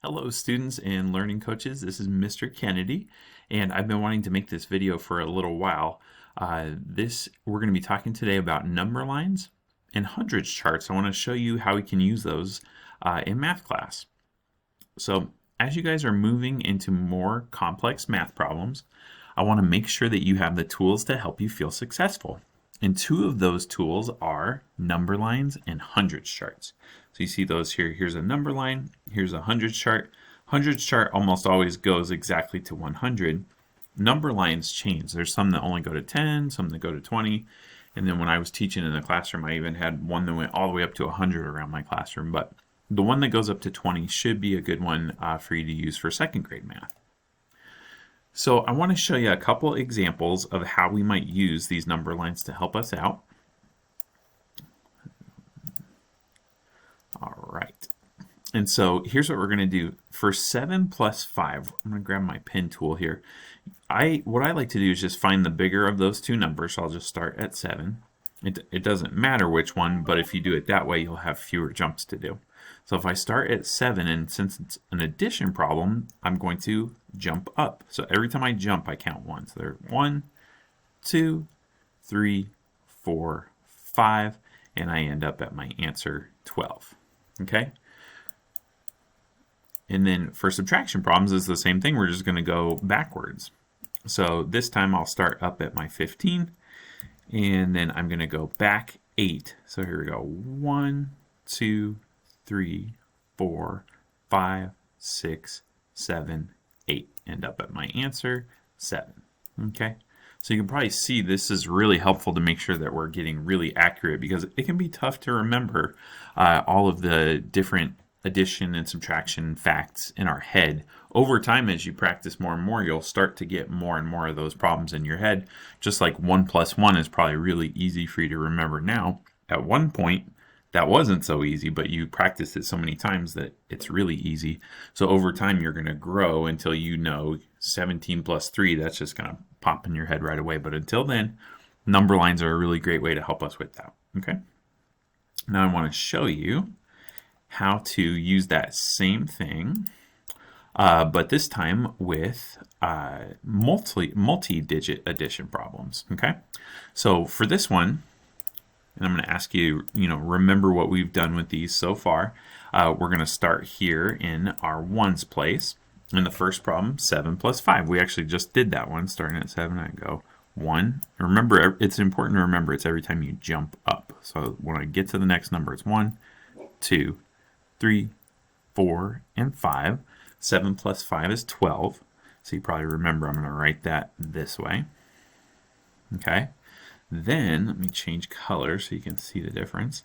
Hello students and learning coaches, this is Mr. Kennedy and I've been wanting to make this video for a little while. We're going to be talking today about number lines and hundreds charts. I want to show you how we can use those in math class. So as you guys are moving into more complex math problems, I want to make sure that you have the tools to help you feel successful. And two of those tools are number lines and hundreds charts. So you see those here. Here's a number line. Here's a hundreds chart. Hundreds chart almost always goes exactly to 100. Number lines change. There's some that only go to 10, some that go to 20. And then when I was teaching in the classroom, I even had one that went all the way up to 100 around my classroom. But the one that goes up to 20 should be a good one for you to use for second grade math. So I want to show you a couple examples of how we might use these number lines to help us out. All right. And so here's what we're going to do. For 7 plus 5, I'm going to grab my pen tool here. What I like to do is just find the bigger of those two numbers. So I'll just start at 7. It doesn't matter which one, but if you do it that way, you'll have fewer jumps to do. So if I start at 7, and since it's an addition problem, I'm going to jump up. So every time I jump, I count 1. So there 1, 2, 3, 4, 5, and I end up at my answer 12. Okay? And then for subtraction problems, it's the same thing. We're just going to go backwards. So this time I'll start up at my 15, and then I'm going to go back 8. So here we go. 1, 2, 3, 4, 5, 6, 7, 8. End up at my answer 7. Okay? So you can probably see this is really helpful to make sure that we're getting really accurate, because it can be tough to remember all of the different addition and subtraction facts in our head. Over time, as you practice more and more, you'll start to get more and more of those problems in your head. Just like 1 plus 1 is probably really easy for you to remember now. At one point, that wasn't so easy, but you practiced it so many times that it's really easy. So over time, you're going to grow until you know 17 plus 3, that's just going to pop in your head right away. But until then, number lines are a really great way to help us with that. Okay. Now I want to show you how to use that same thing, but this time with multi-digit addition problems. Okay. So for this one, and I'm going to ask you, remember what we've done with these so far. We're going to start here in our ones place. In the first problem, 7 plus 5. We actually just did that one, starting at 7. I go 1. Remember, it's important to remember it's every time you jump up. So when I get to the next number, it's 1, 2, 3, 4, and 5. 7 plus 5 is 12. So you probably remember I'm going to write that this way. Okay. Then let me change color so you can see the difference.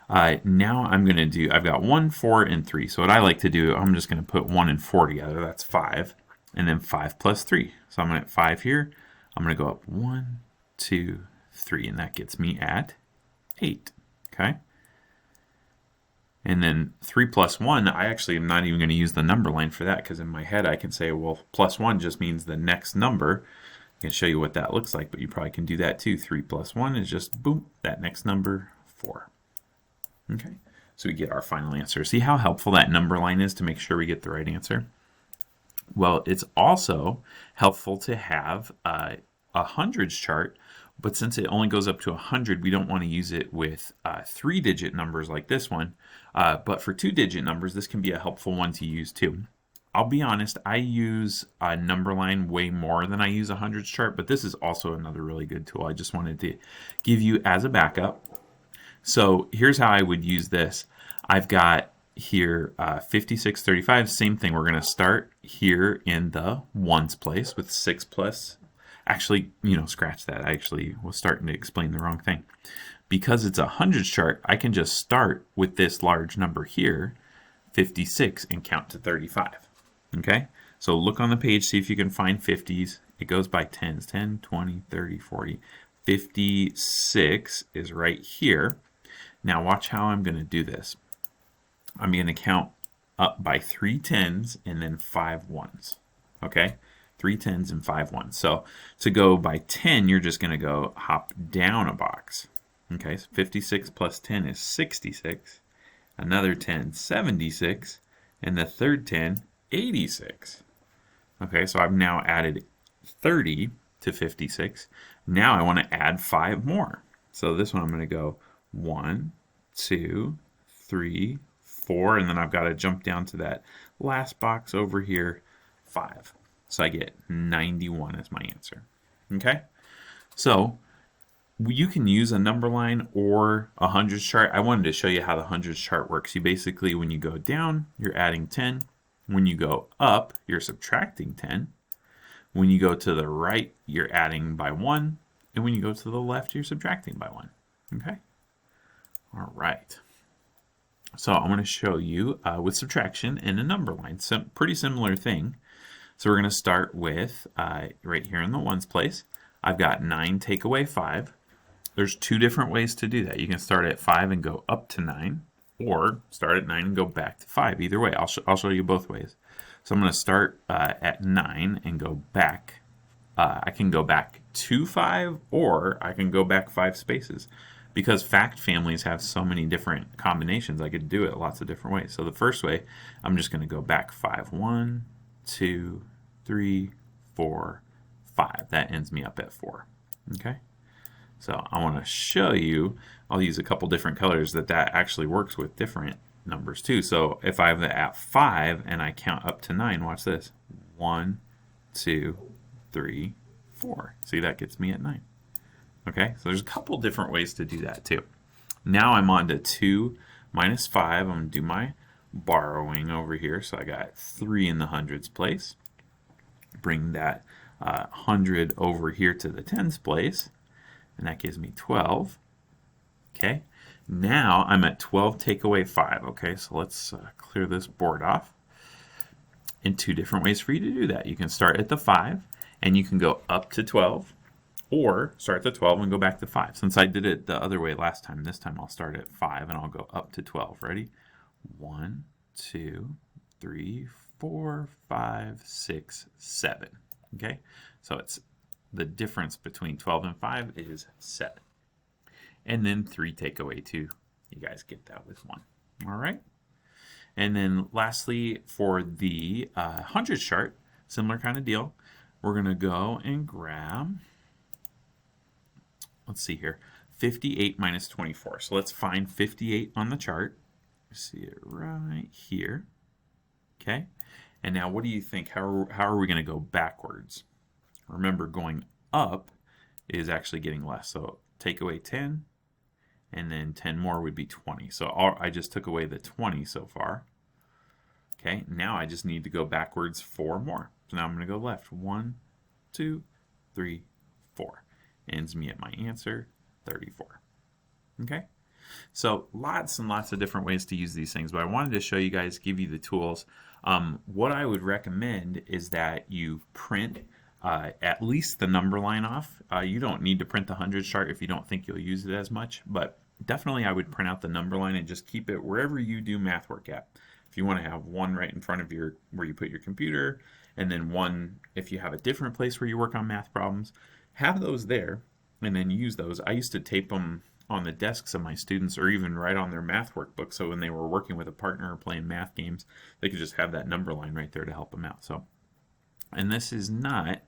Now I'm going to do, I've got 1, 4, and 3. So what I like to do, I'm just going to put 1 and 4 together. That's 5. And then 5 plus 3. So I'm at 5 here. I'm going to go up 1, 2, 3. And that gets me at 8. Okay. And then 3 plus 1, I actually am not even going to use the number line for that, because in my head I can say, well, plus 1 just means the next number. I can show you what that looks like, but you probably can do that too. 3 plus 1 is just, boom, that next number, 4. Okay, so we get our final answer. See how helpful that number line is to make sure we get the right answer? Well, it's also helpful to have a hundreds chart, but since it only goes up to 100, we don't want to use it with 3-digit numbers like this one. But for 2-digit numbers, this can be a helpful one to use too. I'll be honest, I use a number line way more than I use a hundreds chart, but this is also another really good tool. I just wanted to give you as a backup. So here's how I would use this. I've got here 56, 35, same thing. We're going to start here in the ones place with 6 plus. Actually, scratch that. I actually was starting to explain the wrong thing. Because it's a hundreds chart, I can just start with this large number here, 56, and count to 35. Okay? So look on the page, see if you can find 50s. It goes by 10s, 10, 20, 30, 40. 56 is right here. Now watch how I'm going to do this. I'm going to count up by 3 10s and then 5 1s. Okay? 3 10s and 5 1s. So to go by 10, you're just going to go hop down a box. Okay, so 56 plus 10 is 66. Another 10, 76. And the third 10, 86. Okay, so I've now added 30 to 56. Now I want to add 5 more. So this one I'm going to go 1, 2, 3, 4, and then I've got to jump down to that last box over here, 5. So I get 91 as my answer. Okay, so you can use a number line or a hundreds chart. I wanted to show you how the hundreds chart works. You basically, when you go down, you're adding 10. When you go up, you're subtracting 10. When you go to the right, you're adding by 1. And when you go to the left, you're subtracting by 1. Okay? All right. So I'm going to show you with subtraction and a number line. Pretty similar thing. So we're going to start with, right here in the ones place, I've got 9 take away 5. There's 2 different ways to do that. You can start at 5 and go up to 9, or start at 9 and go back to 5. Either way, I'll show you both ways. So I'm going to start at 9 and go back. I can go back to 5, or I can go back 5 spaces. Because fact families have so many different combinations, I could do it lots of different ways. So the first way, I'm just going to go back 5. 1, 2, 3, 4, 5. That ends me up at 4. Okay? So I want to show you, I'll use a couple different colors, that actually works with different numbers too. So if I have it at 5 and I count up to 9, watch this. 1, 2, 3, 4. See, that gets me at 9. Okay, so there's a couple different ways to do that too. Now I'm on to 2 minus 5. I'm going to do my borrowing over here. So I got 3 in the hundreds place. Bring that 100 over here to the tens place. And that gives me 12. Okay, now I'm at 12 take away 5. Okay, so let's clear this board off. And 2 different ways for you to do that. You can start at the 5 and you can go up to 12, or start at the 12 and go back to 5. Since I did it the other way last time, this time I'll start at 5 and I'll go up to 12. Ready? 1, 2, 3, 4, 5, 6, 7. Okay, so it's the difference between 12 and 5 is 7. And then 3 take away 2. You guys get that with 1. All right. And then lastly, for the hundreds chart, similar kind of deal. We're going to go and grab, let's see here, 58 minus 24. So let's find 58 on the chart. See it right here. Okay. And now what do you think? How are we going to go backwards? Remember, going up is actually getting less. So take away 10, and then 10 more would be 20. So I just took away the 20 so far. Okay, now I just need to go backwards 4 more. So now I'm going to go left. 1, 2, 3, 4. Ends me at my answer, 34. Okay, so lots and lots of different ways to use these things, but I wanted to show you guys, give you the tools. What I would recommend is that you print at least the number line off. You don't need to print the hundreds chart if you don't think you'll use it as much, but definitely I would print out the number line and just keep it wherever you do math work at. If you want to have one right in front of where you put your computer, and then one if you have a different place where you work on math problems, have those there and then use those. I used to tape them on the desks of my students, or even write on their math workbook, so when they were working with a partner or playing math games, they could just have that number line right there to help them out. So, and this is not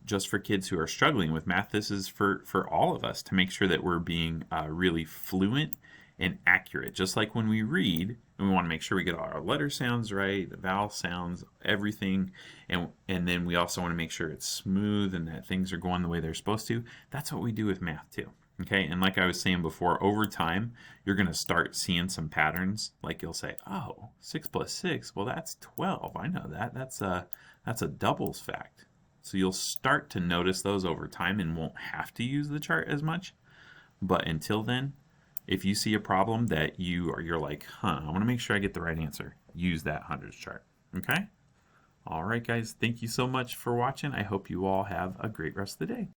just for kids who are struggling with math. This is for all of us, to make sure that we're being really fluent and accurate. Just like when we read, and we want to make sure we get all our letter sounds right, the vowel sounds, everything, and then we also want to make sure it's smooth and that things are going the way they're supposed to. That's what we do with math too. Okay, and like I was saying before, over time, you're going to start seeing some patterns. Like you'll say, oh, 6 plus 6, well, that's 12. I know that. That's a doubles fact. So you'll start to notice those over time and won't have to use the chart as much. But until then, if you see a problem that you're like, I want to make sure I get the right answer, use that hundreds chart. Okay? All right, guys, thank you so much for watching. I hope you all have a great rest of the day.